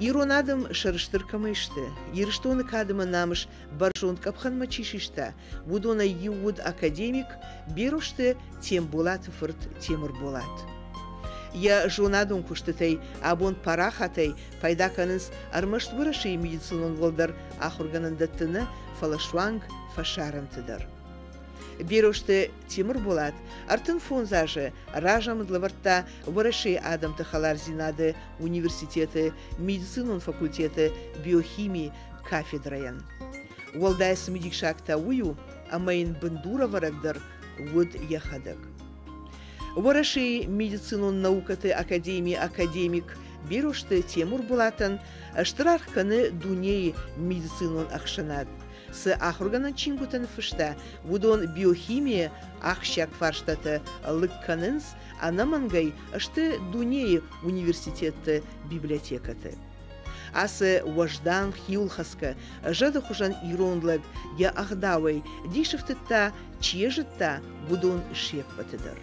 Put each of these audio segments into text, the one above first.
Иронадым шарыштыркама иште. Ирштоны кадыма намыш баржон капхан мачишишта. Вудона юуд академик беруште тем булат фырт темір болат. Я жонадым куштытай абон парахатай пайдаканыз армашт выраши медицинон волдар ахурганындаттыны фалашванг фашарантыдар. Беруште темір болат, артын фонзажы ражам длаварта выраши адам тахалар зинады университеты, медицинон факультеты, биохимии кафедраян. Уалдайс медикшакта ую, амайн бандура варагдар вуд яхадак. Выраши медицинон наукаты академии академик беруште темір болатын, штырархканы дуней медицинон ахшанад. С ахурганан чингутан фышта, вудон биохимия ахшак фарштаты лыкканынс, анамангай ашты дуней университетты библиотекаты. Асы важдан хилхаска, жады хужан иронлаг, я ахдавай, дишевтыта, чежетта, вудон шекпатыдар.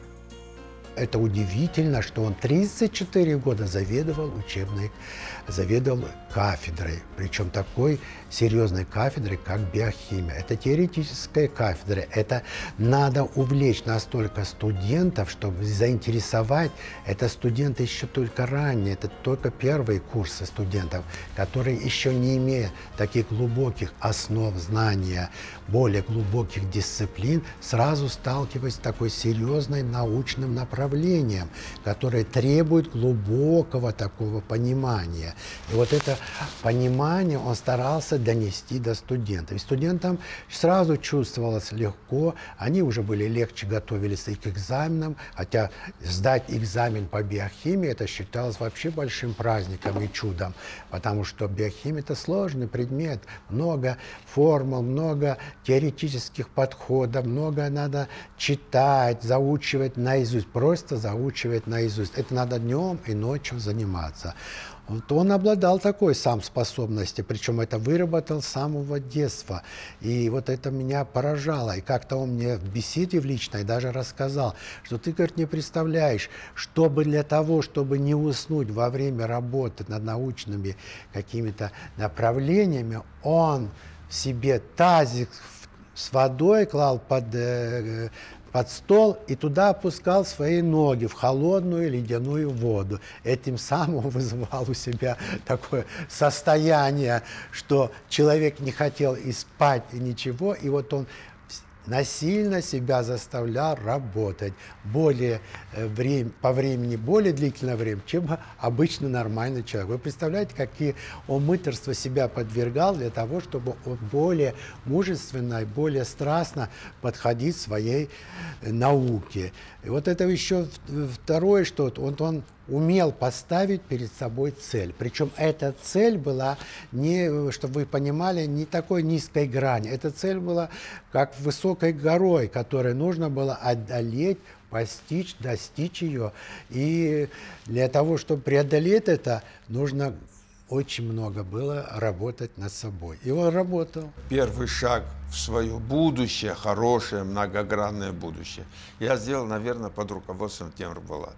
Это удивительно, что он 34 года заведовал кафедрой, причем такой серьезной кафедрой, как биохимия. Это теоретическая кафедра, это надо увлечь настолько студентов, чтобы заинтересовать. Это студенты еще только ранние, это только первые курсы студентов, которые еще не имея таких глубоких основ знания, более глубоких дисциплин, сразу сталкиваются с такой серьезной научным направлением, которое требует глубокого такого понимания. И вот это понимание он старался донести до студентов. И студентам сразу чувствовалось легко, они уже были легче готовились к экзаменам, хотя сдать экзамен по биохимии это считалось вообще большим праздником и чудом, потому что биохимия это сложный предмет, много формул, много теоретических подходов, много надо читать, заучивать наизусть, просто заучивать наизусть. Это надо днем и ночью заниматься. Вот он обладал такой сам способностью, причем это выработал с самого детства. И вот это меня поражало. И как-то он мне в беседе в личной даже рассказал, что ты, говорит, не представляешь, чтобы для того, чтобы не уснуть во время работы над научными какими-то направлениями, он в себе тазик с водой клал под стол и туда опускал свои ноги в холодную ледяную воду. Этим самым вызывал у себя такое состояние, что человек не хотел и спать, и ничего, и вот он насильно себя заставлял работать по времени более длительное время, чем обычно нормальный человек. Вы представляете, какие он мыторства себя подвергал для того, чтобы он более мужественно и более страстно подходить к своей науке. И вот это еще второе, что он умел поставить перед собой цель. Причем эта цель была, не, чтобы вы понимали, не такой низкой грани. Эта цель была как высокой горой, которую нужно было одолеть, постичь, достичь ее. И для того, чтобы преодолеть это, нужно очень много было работать над собой. И он работал. Первый шаг в свое будущее, хорошее, многогранное будущее, я сделал, наверное, под руководством Темура Булата.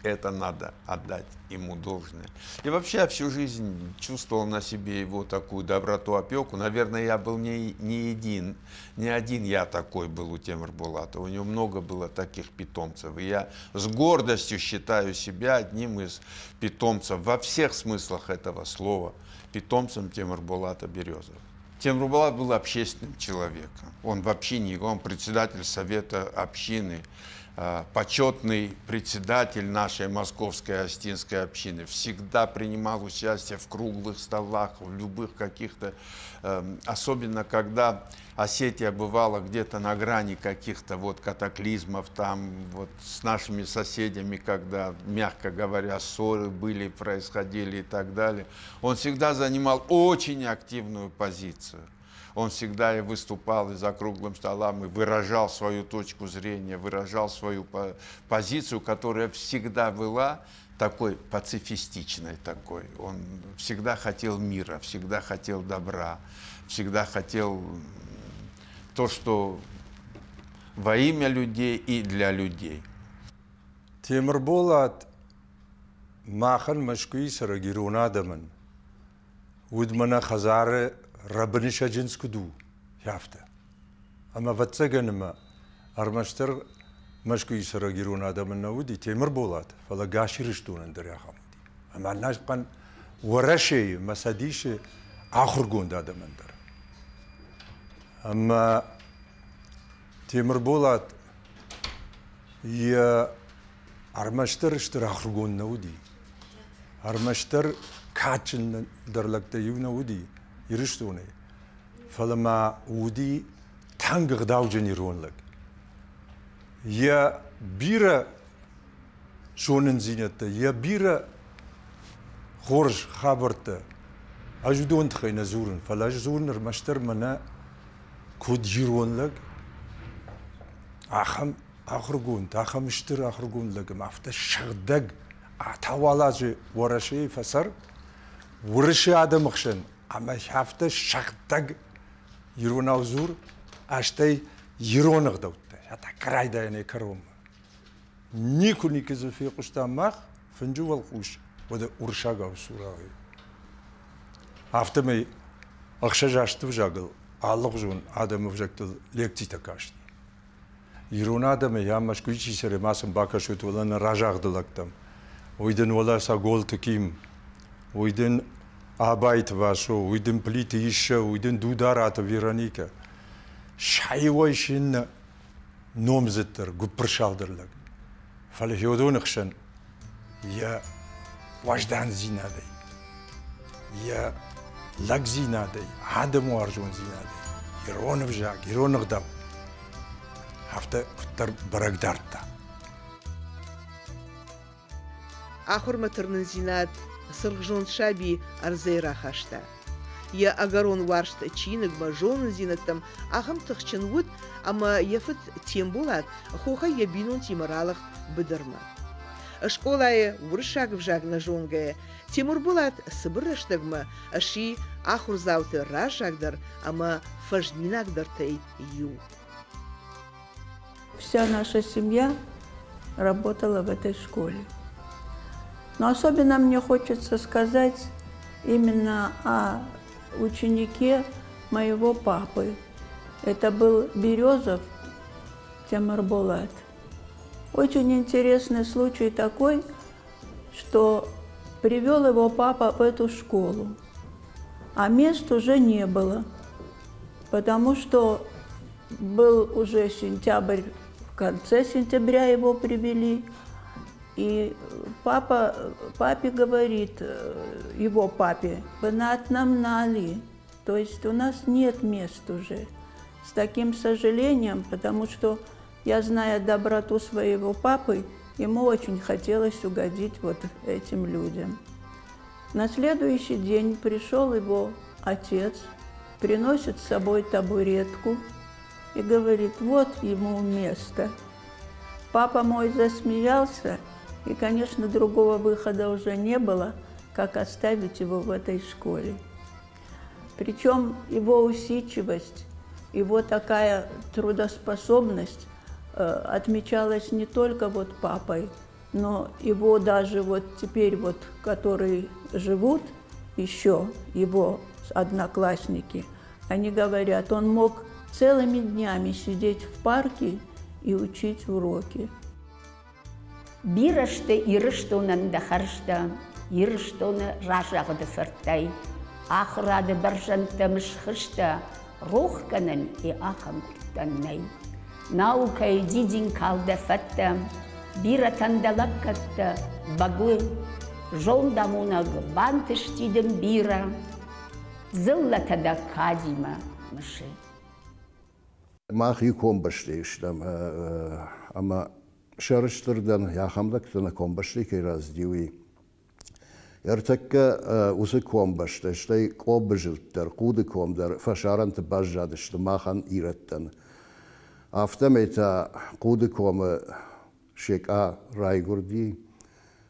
Это надо отдать ему должное. И вообще я всю жизнь чувствовал на себе его такую доброту, опеку. Наверное, я был не один я такой был у Темура Булата. У него много было таких питомцев. И я с гордостью считаю себя одним из питомцев во всех смыслах этого слова, питомцем Темура Булата Березова. Темур Булат был общественным человеком. Он вообще он председатель Совета общины, почетный председатель нашей Московской Остинской общины, всегда принимал участие в круглых столах, в любых каких-то, особенно когда Осетия бывала где-то на грани каких-то вот катаклизмов, там вот с нашими соседями, когда, мягко говоря, ссоры происходили и так далее, он всегда занимал очень активную позицию. Он всегда и выступал и за круглым столом, и выражал свою точку зрения, выражал свою позицию, которая всегда была такой пацифистичной такой. Он всегда хотел мира, всегда хотел добра, всегда хотел то, что во имя людей и для людей. Темур Булат ماخن مشكوي سرقيرونا دمن ودمنا خزار ربنش جنس كدو يافته اما فتسجنما ارمشتر مشكوي سرقيرونا دمن نودي تيمر بولات فلا قاشي رشتون اندر يا خمدي اما الناس قن ورشي مساديش اخر قون دا دمندر اما تيمر بولات يا ارمشتر اشتر اخر قون نودي ارمشتر كاتشن درلك يونا ودي يرشتوني فلما ودي تانغ غداو جنيرون لك يا بيرا شونن زينتا يا بيرا خورج خابرتا اجدون تخينا زورن فلا زورن رمشتر منا كود جيرون لك اخم اخرجون تاخم اشتر اخرجون لك ما فتش شغدق توالاجي ورشي فسر ورشي عدم خشن اما شافته شغدق يرونا زور اشتي يرون غدوت حتى كرايدا يعني كروم نيكو نيكز في قشتا ماخ فنجو القوش ودا ورشاغا وسوراوي افتمي اخشجاشت وجاغل аллахжун адам вжактыл лекци такашни ирон адам ямаш кучи сере масым бакашут олана ражагдылактам ойден ола сагол теким ойден абайт вашо ойден плит иша ойден дударат вероника шайвойшин номзеттер гупршалдырлак фалхиодонхшен я важдан зинадей я лагзинадей адам варжун зинадей иронов жак иронов дам hafta kuttar baragdarta. Ахор матернын зинат сыргжон шаби арзейра хашта. Я агарон варшт чинык бажонын зинаттам ахам тыхчын вуд, ама яфыт тем булат, хоха ябинон тимаралах быдырма. Школае вуршаг вжаг на жонгае, Тимур булат сыбырыштыгма, аши ахур зауты ражагдар, ама фажнинагдартей ю. Вся наша семья работала в этой школе. Но особенно мне хочется сказать именно о ученике моего папы. Это был Березов Тимур Булат. Очень интересный случай такой, что привел его папа в эту школу, а мест уже не было, потому что был уже сентябрь, в конце сентября его привели, и папе говорит, его папе, вы нам нали, то есть у нас нет мест уже. С таким сожалением, потому что я, зная доброту своего папы, ему очень хотелось угодить вот этим людям. На следующий день пришел его отец, приносит с собой табуретку и говорит, вот ему место. Папа мой засмеялся, и, конечно, другого выхода уже не было, как оставить его в этой школе. Причем его усидчивость, его такая трудоспособность отмечалась не только вот папой, но его даже вот теперь вот, которые живут еще, его одноклассники, они говорят, он мог целыми днями сидеть в парке и учить уроки. Бираште ирыштонан да харшта, ирыштона ражагды фертай, ахрады баржанта мышхышта, рохканан и ахам таннай. Наука и дидин калда фатта, бира тандалаккатта, багу, жондамунаг бантыштидем бира, зыллатада кадима мыши. Мах и комбаштештам, ама шарыштырдан яхамдактана комбаштеки раздиуи. Эртекка усы комбаштештай кобжилттер, куды комдар, фашаранты бажжадышты махан иреттен. Автомета куды комы шека райгурди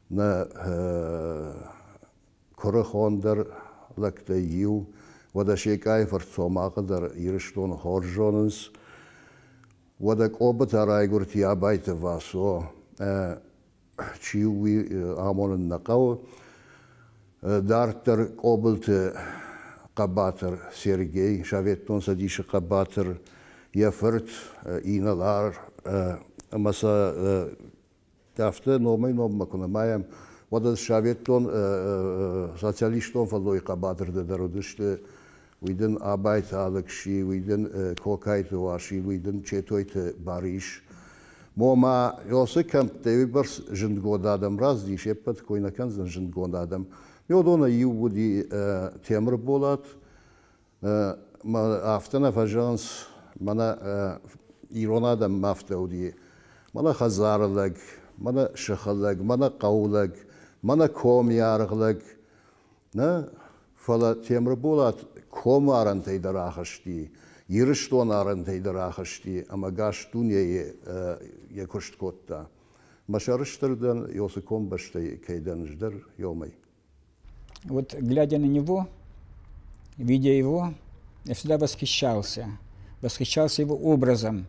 на корохондар лакта ю, вода шекай фарцомакадар ирштон хоржоненс, вода кобата райгурти абайта васо, чиуи амонын нақау, дартер обылты қабатыр Сергей, Шаветтон садиші қабатыр Ефірт, Иналар, маса тафты номай макунамаям, вот Шаветтон социалистон фалой қабатырды дарудышты, уйден абайт алыкши, уйден кокайты ваши, уйден четойты бариш. Мома ёсы кәмптеви бір жындгодадым раз дишеппет, койнакан жындгодадым. Мёдона юбуди темір болат, афтана фажанс, мана иронадам мафтауди, мана хазарлык, мана шыхылык, мана қаулык, мана комярғылык, фала темір болат, комарын тейдарахышти, ирыштон арын тейдарахышти, ама гаш дүние екушт котта. Машарыштырдан ёсы комбаштай кейденждер ёмай. Вот глядя на него, видя его, я всегда восхищался его образом,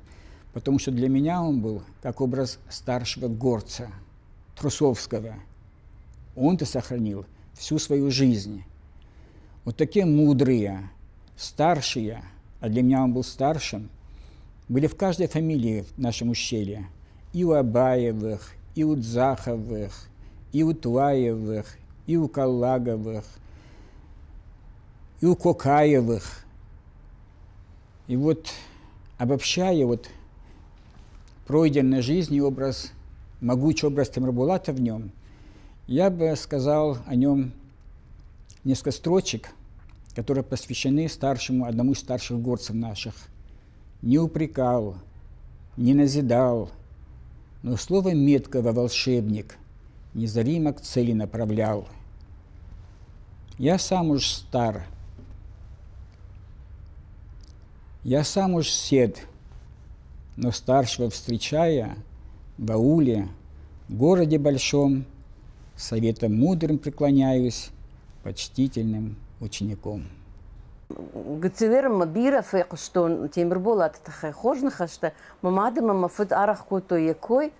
потому что для меня он был как образ старшего горца, Трусовского. Он-то сохранил всю свою жизнь. Вот такие мудрые, старшие, а для меня он был старшим, были в каждой фамилии в нашем ущелье. И у Абаевых, и у Дзаховых, и у Туаевых, и у Каллаговых, и у Кокаевых. И вот, обобщая вот пройденной жизни образ, могучий образ Темирбулата в нем, я бы сказал о нем несколько строчек, которые посвящены одному из старших горцев наших. Не упрекал, не назидал, но слово меткого волшебник незримо к цели направлял. Я сам уж стар, я сам уж сед, но старшего встречая в ауле, в городе большом, советом мудрым преклоняюсь, почтительным учеником. Гцилерма бира фэкштон Темирбулат тахай хожнахашта, мамадама мафыд арах кото якой,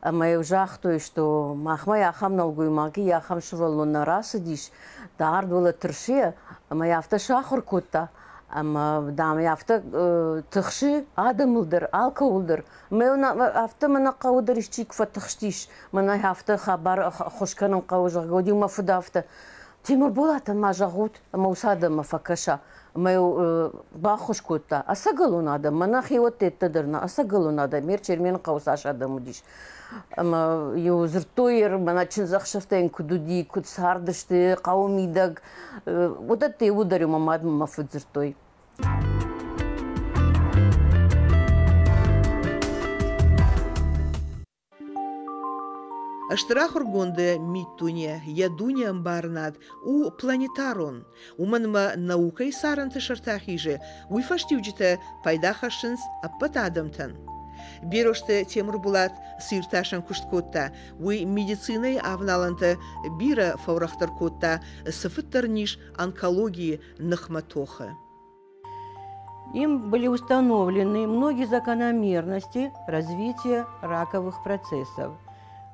а мой ужах то, что махмая ахам налгуй маги, я ахам шувало на расадиш, да ардвала тершия, а моя автошахор кота, а дам я авто тахши, адамулдер, алкаулдер, меуна авто мана каудер ищик фатахштиш, мана авто хабар хошканам каужах, годи мафыд авто. Темирбулат ма жагут, ма усада ма факаша, ма бахуш кота, асагалу надо, мана хиот теттадерна, асагалу надо, мер чермен каусаш адамудиш. Ама юзртойер, мана чинзахшафтен кудуди, кудсардышты, каумидаг, вот это и ударю мамад мафудзртой. Аштрахор гонде миттуне, ядуне амбарнад, у планетарон, уманма наукай саранты шартахиже, уйфаштивджите пайдахашинс аппатадамтан. Бироште Темирбулат сирташан кушткотта, уй медициной авналанта бира фаурахтаркотта, сафыттарниш онкологии нахматоха. Им были установлены многие закономерности развития раковых процессов.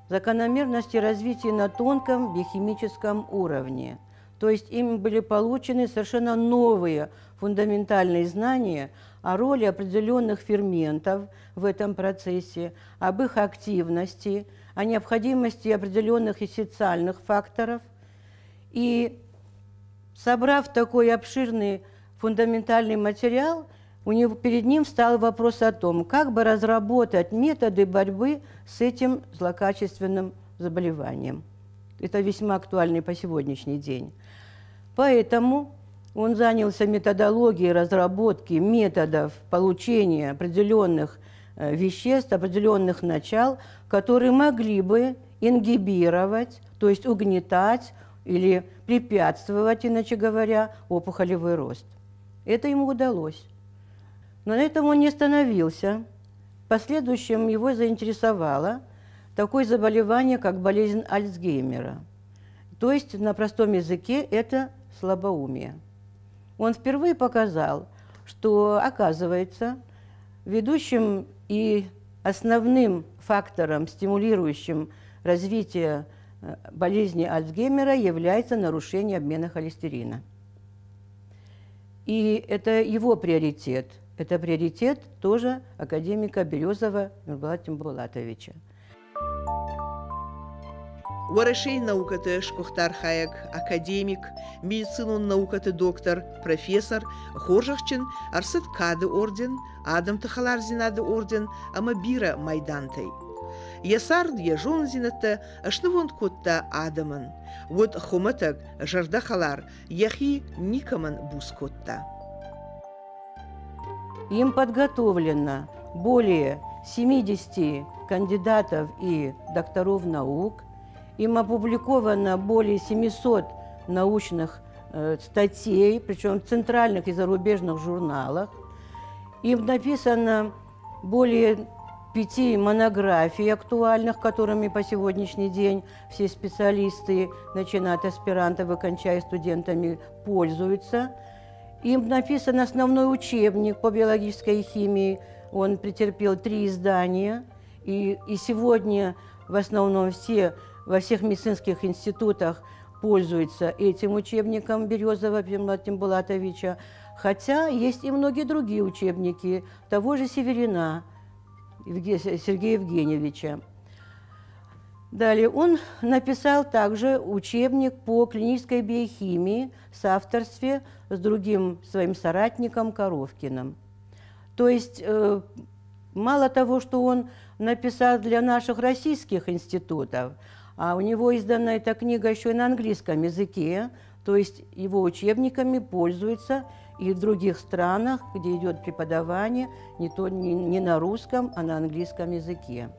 Закономерности развития на тонком биохимическом уровне. То есть им были получены совершенно новые фундаментальные знания о роли определенных ферментов в этом процессе, об их активности, о необходимости определенных эссенциальных факторов. И собрав такой обширный фундаментальный материал, перед ним встал вопрос о том, как бы разработать методы борьбы с этим злокачественным заболеванием. Это весьма актуально по сегодняшний день. Поэтому он занялся методологией разработки методов получения определенных веществ, определенных начал, которые могли бы ингибировать, то есть угнетать или препятствовать, иначе говоря, опухолевой рост. Это ему удалось. Но на этом он не остановился. В последующем его заинтересовало такое заболевание, как болезнь Альцгеймера. То есть, на простом языке, это слабоумие. Он впервые показал, что, оказывается, ведущим и основным фактором, стимулирующим развития болезни Альцгеймера является нарушение обмена холестерина. И это его приоритет. Это приоритет тоже академика Березова Мирбулата Тимбулатовича. Уарашей наукаты шкухтар хаяк академик, медицину наукаты доктор, профессор, хоржахчин, арсет кады орден, адам тахалар зинады орден, ама бира майдантай. Ясар яжон зинатта ашнывон котта адаман. Вот хоматак жардахалар яхи никаман бускотта. Им подготовлено более 70 кандидатов и докторов наук. Им опубликовано более 700 научных статей, причем в центральных и зарубежных журналах. Им написано более 5 монографий актуальных, которыми по сегодняшний день все специалисты, начиная от аспирантов и кончая студентами, пользуются. Им написан основной учебник по биологической химии. Он претерпел 3 издания. И сегодня в основном во всех медицинских институтах пользуются этим учебником Березова Тимбулатовича. Хотя есть и многие другие учебники того же Северина Сергея Евгеньевича. Далее он написал также учебник по клинической биохимии в соавторстве с другим своим соратником Коровкиным. То есть мало того, что он написал для наших российских институтов, а у него издана эта книга еще и на английском языке, то есть его учебниками пользуются и в других странах, где идет преподавание не на русском, а на английском языке.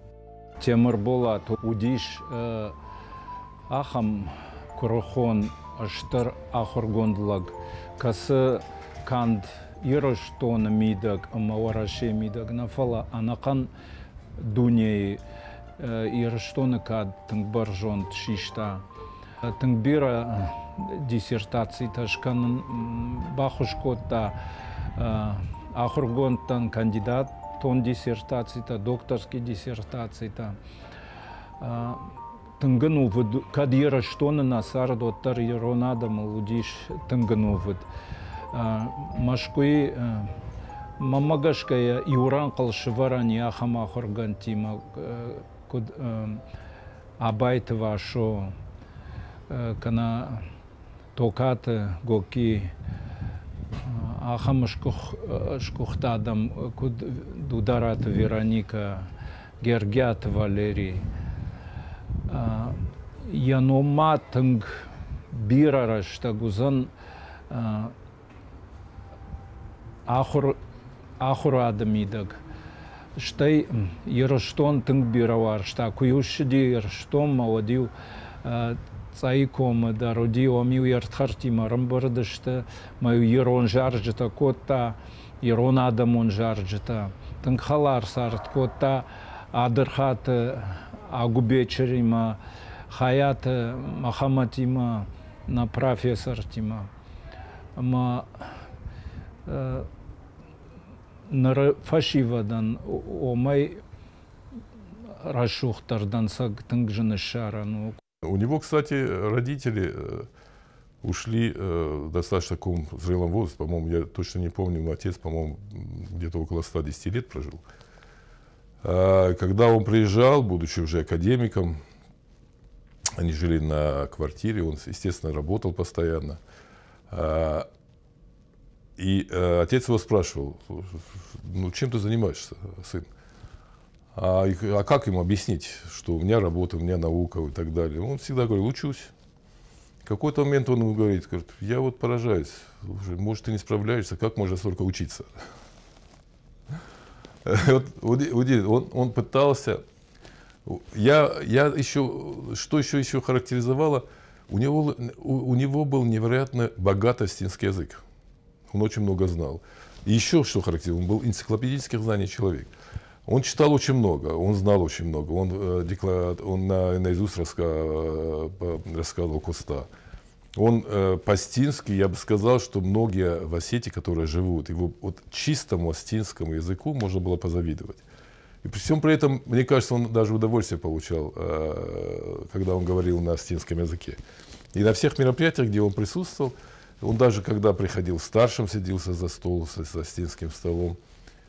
Темирбулат удиш ахам курохон аштар ахургондлаг касы канд ироштон мидаг амавараше мидаг нафала анакан дуней ироштоны кад тангбаржон шишта тангбира диссертации ташкан бахушкота ахургонтан кандидат тон диссертацията, докторски диссертацията. Тънгъновът, кадира що на насар до тариронада малудиш тънгъновът. Машкои мамагашкая юран калшварани ахама хоргантима код абайтва шо кана токата гоки Ахам шкухтадам куд дударат Вероника Гергят Валерий Яноматынг бирараш тагузан ахур адамидаг штай ераштон тынг биравар шта куюшди ераштон маладил Цайком да родио мил яртхартима рамбардашта маю ерон жарджата кота ерон адамон жарджата тангхалар сарт кота адырхат агубечерима хаят махаматима на профессортима ма нар фашивадан омай рашухтардан саг тангжанашарану. У него, кстати, родители ушли в достаточно таком зрелом возрасте, по-моему, я точно не помню, но отец, по-моему, где-то около 110 лет прожил. Когда он приезжал, будучи уже академиком, они жили на квартире, он, естественно, работал постоянно. И отец его спрашивал: ну, чем ты занимаешься, сын? А как ему объяснить, что у меня работа, у меня наука и так далее? Он всегда говорил: учусь. В какой-то момент он ему говорит: я вот поражаюсь, может, ты не справляешься, как можно столько учиться? Он пытался. Я еще, что еще характеризовало, у него был невероятно богатый остинский язык. Он очень много знал. И еще что характеризовало, он был энциклопедических знаний человек. Он читал очень много, он знал очень много, он наизусть рассказывал Коста. Он по-остински, я бы сказал, что многие в Осетии, которые живут, его вот чистому остинскому языку можно было позавидовать. И при всем при этом, мне кажется, он даже удовольствие получал, когда он говорил на остинском языке. И на всех мероприятиях, где он присутствовал, он даже когда приходил старшим, садился за стол с остинским столом,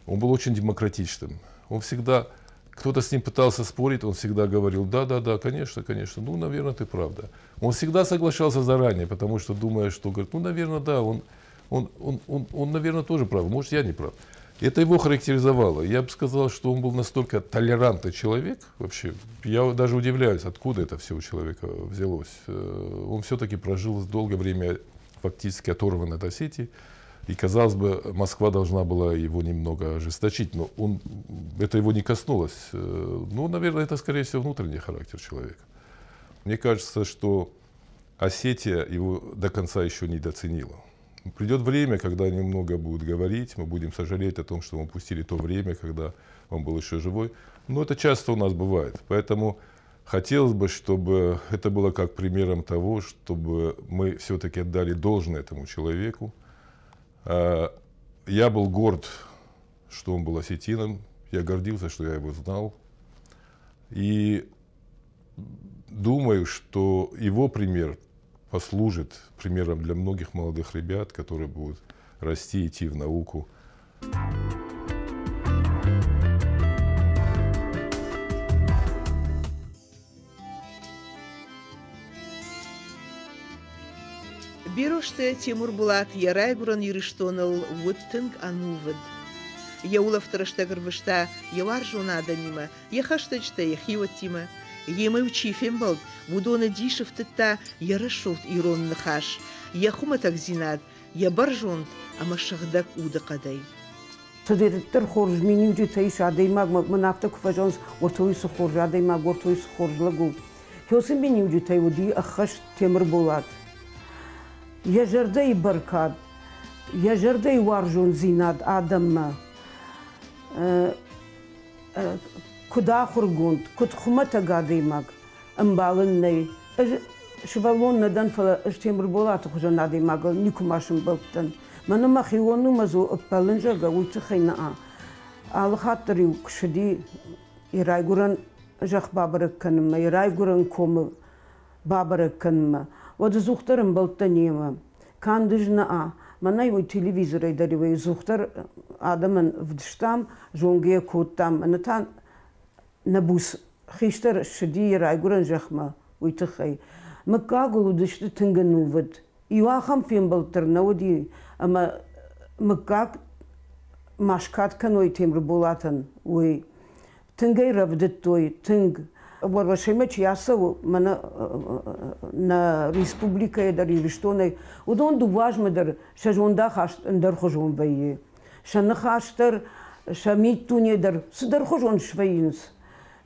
он был очень демократичным. Он всегда, кто-то с ним пытался спорить, он всегда говорил: да, конечно, ну, наверное, ты прав, да. Он всегда соглашался заранее, потому что, думая, что, говорит, ну, наверное, да, он, наверное, тоже прав, может, я не прав. Это его характеризовало. Я бы сказал, что он был настолько толерантный человек, вообще, я даже удивляюсь, откуда это все у человека взялось. Он все-таки прожил долгое время фактически оторван от Осетии, и, казалось бы, Москва должна была его немного ожесточить, но это его не коснулось. Ну, наверное, это, скорее всего, внутренний характер человека. Мне кажется, что Осетия его до конца еще недооценила. Придет время, когда они много будут говорить, мы будем сожалеть о том, что мы упустили то время, когда он был еще живой. Но это часто у нас бывает. Поэтому хотелось бы, чтобы это было как примером того, чтобы мы все-таки отдали должное этому человеку. Я был горд, что он был осетином. Я гордился, что я его знал. И думаю, что его пример послужит примером для многих молодых ребят, которые будут расти, идти в науку. Бироште Тимур Булат ярайгуран юриштонал уттинг анувад. Я улафтарашта гарбашта, я варжуна адамима, я хаштачта, я хиваттима. Емы учифем болд, вудона дишевтта, я рашуфт ирон нахаш. Я хуматак зинад, я баржунд, ама шахдак уда кадай. Тадир хорж меню джитаиш адаймаг манафта куфажонс ортойс хорж адаймаг ортойс хорж лагу. Хёсын меню джитай уди ахаш Темир Булат. Я жердей баркад, я жердей варжун зинад адамма. Куда хургунд, куд хумата гадаймаг, амбалынней. Швалон надан фала Темир Булат хужан адаймаг, никумашым болтан. Мана махиону мазу апалынжага уйтхайна. Алхатри кшди ирайгуран жах бабаракканма, ирайгуран ком бабаракканма. Вот зухтарым болтанема. Кандыжна Манай у телевизора даривай зухтар адаман вдштам жонге коттам анатан набус хиштар шди ирайгуран жахма уйтхай. Макагулу дышты тынганувад. Иуахам фем болтарна уди ама макак машкат каной Темир Булатан уи тынгай равдеттой тынг Варвашемеч ясау мана на республика дар юриштоной удон дуважме дар шажонда хаш дар хожон бае шана хаштар шамитуне дар сдар хожон швейнс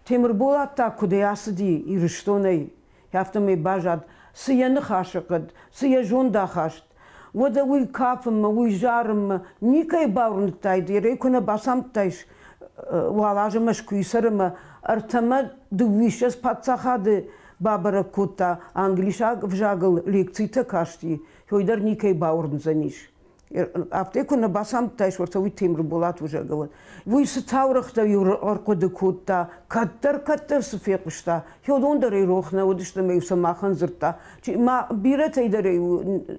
Темир Булат та куде ясди юриштоной яфтаме бажад сияны хашакад сия жонда хашт вода уй кафм уй жарм никай баурн тайди рекуна басам тайш валажмаш куисарма Артама дуишес пацахады бабара кота англишаг вжагл лекцита кашти хойдар никай баурн заниш аптеку на басам тайш вартави Темир Булат вжагл вы сатаурахта юр аркоды кота каттар сфекушта хойдондар ирохна удишта мейса махан зырта ма бирата идаре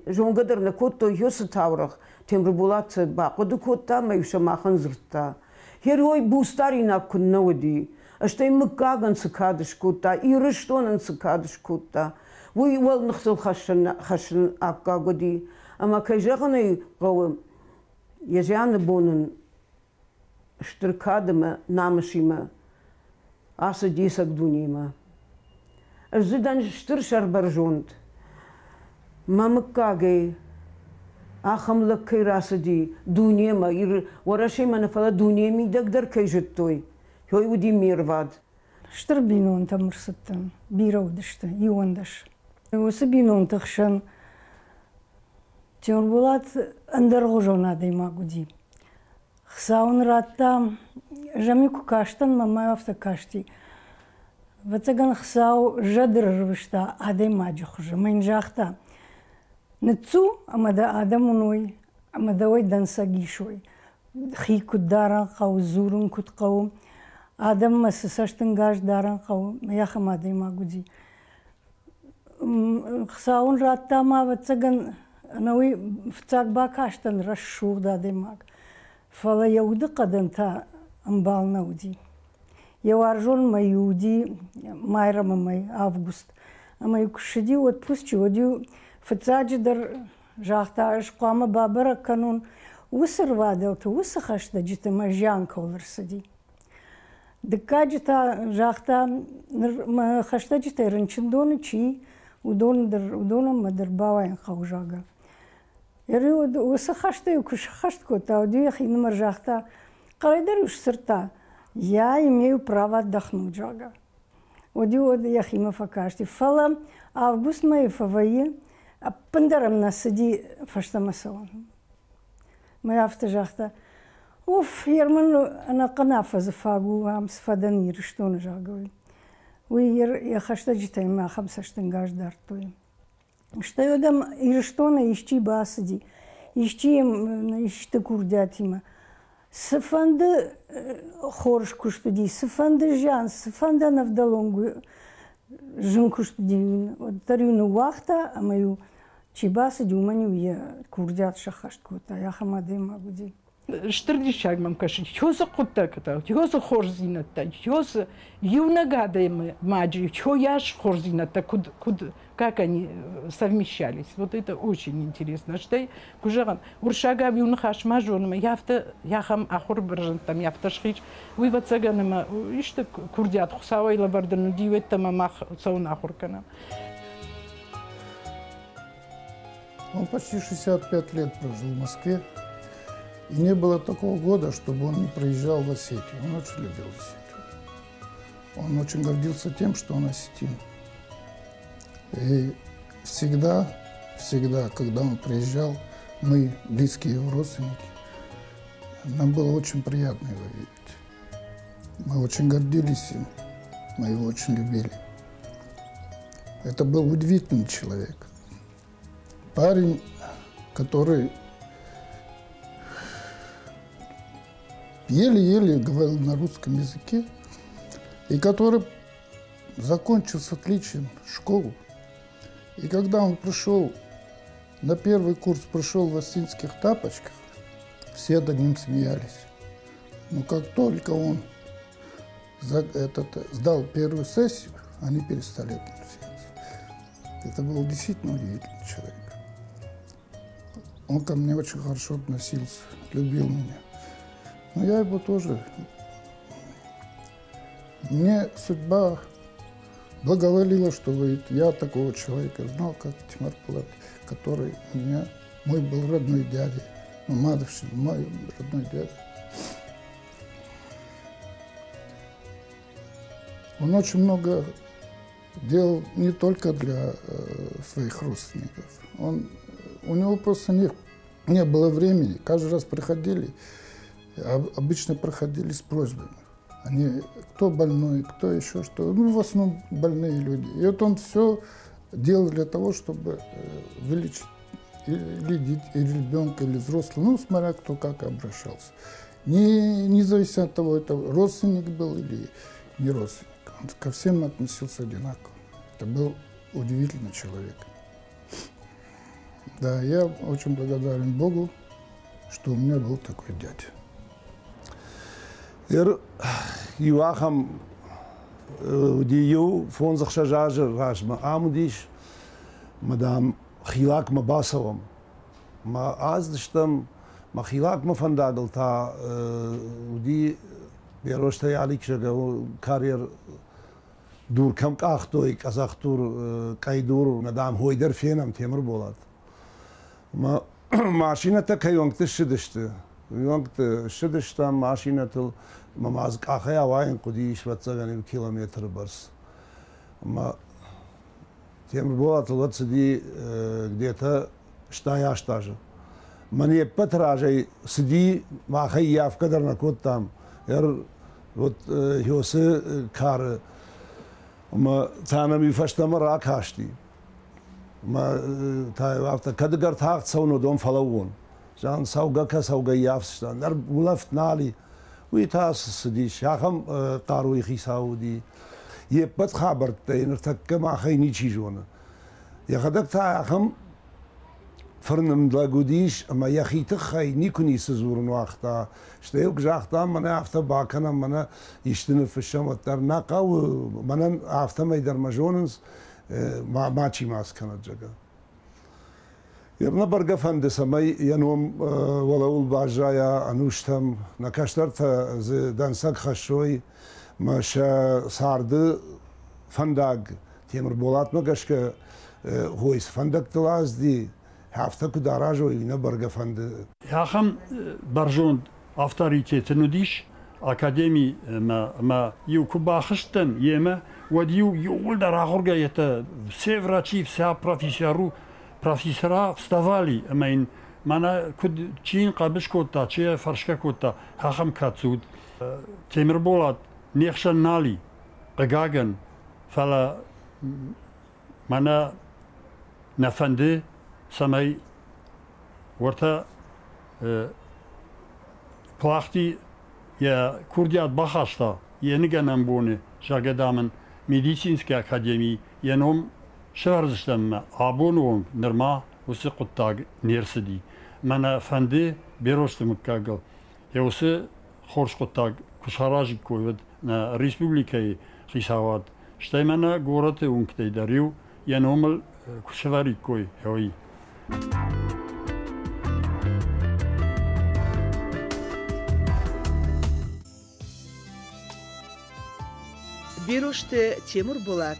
жонгадар на котто йосатаурах Темир Булат бакоды кота мейса махан зырта Херой бустарина куннауди Аштай мыкаган сыкадыш кута, ирыштонан сыкадыш кута. Вы вол нахтыл хашын аккагоди. Ама кайжаганы гауым, язяны бонын штыркадыма намышима, асы десак дунима. Ажзыдан штыр шарбаржонд. Мамыккагай, ахамлык кайрасыди, дунема, варашима нафала дунеми дагдар кайжыттой. Хой уди мирвад. Штыр бинон тамырсыттан, бираудышты, иондаш. Осы бинон тахшан Темир Булат андаргожон адаймагуди. Хсаун ратта жамику каштан мамай автокашти. Вацаган хсау жадыржвышта адаймаджухжа, майнжахта. Нцу амада адамуной, амадавой дансагишой. Хи кудара кау зурун куткау. Адам масысаштын гаж даран қау, яхамады магуди. Хсаун раттама вацаган науи вцаг бакаштан расшурда демаг. Фала яуды қаданта амбал науди. Яваржон маюди, майрама май август. Ама юкшиди отпусти, одю фцаджидар жахта шқама бабара канун усырваделта, усахашта джита мажанка оларсади. Декаджита жахта хашта джита ранчиндоны чи удона мадырбавайн хаужага. Ери усахашта юкшахашткота, одю яхин маржахта. Қалайдар уж сырта. Я имею право отдохнуть, Жага. Одю яхима факашти. Фала август мои фаваи, а пандарам насади фаштамасалан. Моя автожахта. Уф, Ерман, она канафа зафагу, амс фаданир, что он Жаговый. Уй, я хашта джитай махам саштангаш дартуем. Что я дам, и что на ищи басади, ищи курдятима. Сафанды хорш куштуди, сафанды жан, сафанда навдалонгу жин куштуди. Тарюну вахта, а мою чибаса дюманю я курдят шахашткота, я хамады магуди. Штырди шагмам каши, чёса куттаката, чёса хорзината, чёса юнагадаймы маджи, чё яш хорзината, как они совмещались. Вот это очень интересно. Что кужаган уршага юнхаш мажонма, яхам ахур бржантам, яфташхич, уйвацаганама, ишта курдят хусавайла вардану диветтама мах саун ахуркана. Он почти 65 лет прожил в Москве. И не было такого года, чтобы он не проезжал в Осетию. Он очень любил Осетию. Он очень гордился тем, что он осетин. И всегда, когда он приезжал, мы, близкие его родственники, нам было очень приятно его видеть. Мы очень гордились им, мы его очень любили. Это был удивительный человек. Парень, который еле-еле говорил на русском языке, и который закончил с отличием школу. И когда он пришел на первый курс, пришел в осетинских тапочках, все над ним смеялись. Но как только он сдал первую сессию, они перестали от него смеяться. Это был действительно удивительный человек. Он ко мне очень хорошо относился, любил меня. Но я его тоже. Мне судьба благоволила, что я такого человека знал, как Тимур Булат, который мой был родной дядя, Мамадовщин, мой родной дядя. Он очень много делал не только для своих родственников. У него просто не было времени. Каждый раз приходили, обычно проходили с просьбами. Кто больной, кто еще что. В основном больные люди. И вот он все делал для того, чтобы вылечить или ребенка, или взрослого, смотря кто как обращался. Независимо от того, это родственник был или не родственник. Он ко всем относился одинаково. Это был удивительный человек. Да, я очень благодарен Богу, что у меня был такой дядя. Юахам дию фонзах шажажер рашма амудиш мадам хилак мабасовам ма аздштам ма хилак мафандагл та уди берошта ялик шага карьер дур кам кахтой казахтур кайдур мадам хойдер фенам темир болат ма машината кайонгты шидишти يوقت شدشتا ماشينة ممازك أخيا واين قديش بتسجن كيلومتر برس ما تيم بولات الوقت دي где-то штая штажа мне патражей сиди ما خيا في قدر نكون там вот يوسف كار ما ثانا ميفشتمر راكاشتي ما تاي وقت كدقر تاخت سونو دوم فلوون Jan sauga ka sauga yafsta nar ulaft nali ويتاس ديش ياخم قاروي خيساودي يبت خبرت نرتك ما خيني تشيجونا يا خدك تا ياخم فرنم دلاغوديش اما يا خي تخي نيكوني سزورن وقتا شتيوك جاختا من عفتا باكنا من يشتن في الشمال ترناقا ومن عفتا ما يدر مجونس ما تشي ماس كانت جاكا يبنا برقا فندس اما ينوم ولو الباجايا انوشتم نكاشترت دانساك خشوي ماشا سارد فندق تيمر بولات مقاشك هويس فندق تلازدي هفته که داراج و اینا برگفند. هم برجوند авторитеті ندیش академи ما یو که باخشتن یما و دیو یول در آخرگا یتا все врачи вся профессора вставали اما این مانا کد چین قابش کوتا چه فرشکا کوتا هم کاتسود تیمر بولاد نیخشن نالی قگاگن فلا مانا نفنده سماي ورتا پلاختی یا کردیات بخشتا یه نگنم بونه شاگردامن медицинской академии ينوم شهرزشتم عبونهم نرما وسقطاق نيرسدي منا فندي بيروشتم كاغل يوسي خورش قطاق كشاراجي كويد نا ريسبوبليكاي خيساوات شتاي منا غورت ونكتاي داريو ينوم كشواري كوي هوي بيروشت تيمور بولات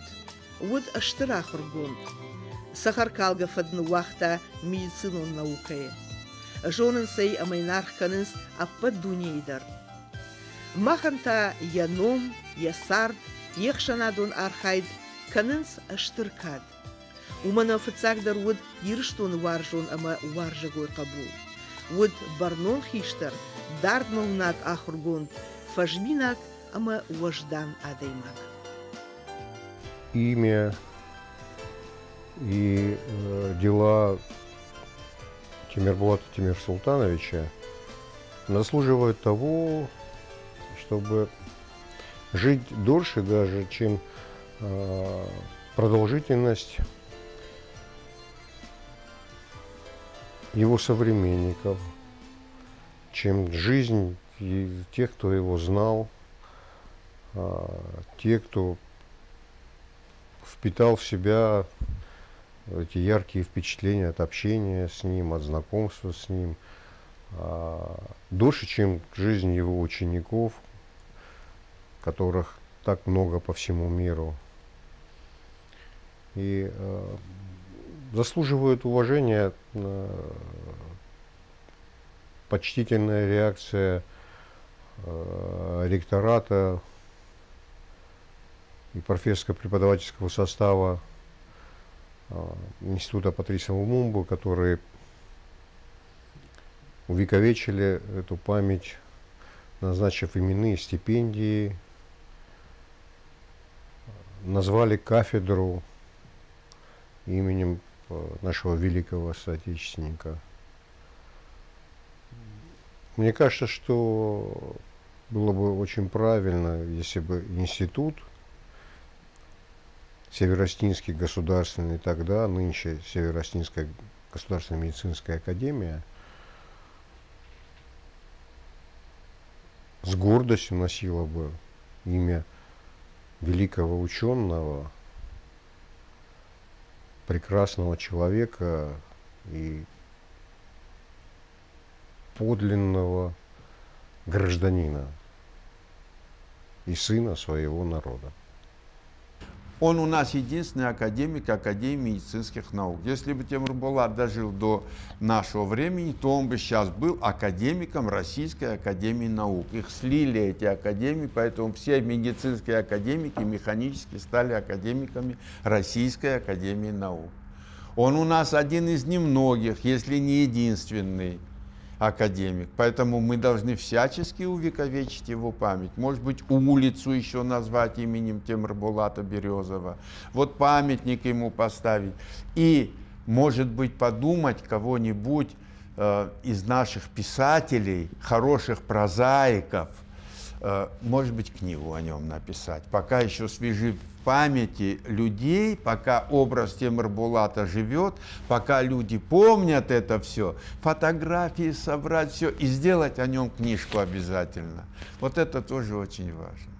ود اشتراخ رجوند سخر كالغا فدن وقتا ميديسينو نауكاي جونن سي امينار كنس ابد دونيدر مаханта ينوم يسارد يخشنادون ارخايد كنس اشتركاد ومنا فتساقدر ود يرشتون وارجون اما وارجغوي قبول ود برنون خيشتر داردنوناك اخرجوند فажминак اما وجدان адаймак. Имя и дела Тимирбулата Тимир-Султановича заслуживают того, чтобы жить дольше даже, чем продолжительность его современников, чем жизнь тех, кто его знал, те, кто впитал в себя эти яркие впечатления от общения с ним, от знакомства с ним, дольше, чем жизнь его учеников, которых так много по всему миру. И заслуживает уважения почтительная реакция ректората и профессорско-преподавательского состава Института Патриса Лумумбы, которые увековечили эту память, назначив именные стипендии, назвали кафедру именем нашего великого соотечественника. Мне кажется, что было бы очень правильно, если бы институт Северостинский государственный тогда, нынче Северостинская государственная медицинская академия, с гордостью носила бы имя великого ученого, прекрасного человека и подлинного гражданина и сына своего народа. Он у нас единственный академик Академии медицинских наук. Если бы Тимир-Булат дожил до нашего времени, то он бы сейчас был академиком Российской Академии Наук. Их слили, эти академии, поэтому все медицинские академики механически стали академиками Российской Академии Наук. Он у нас один из немногих, если не единственный академик. Поэтому мы должны всячески увековечить его память. Может быть, улицу еще назвать именем Тимир-Булата Березова. Вот памятник ему поставить. И, может быть, подумать кого-нибудь из наших писателей, хороших прозаиков, может быть, книгу о нем написать, пока еще свежи в памяти людей, пока образ Темирбулата живет, пока люди помнят это все, фотографии собрать все и сделать о нем книжку обязательно. Вот это тоже очень важно.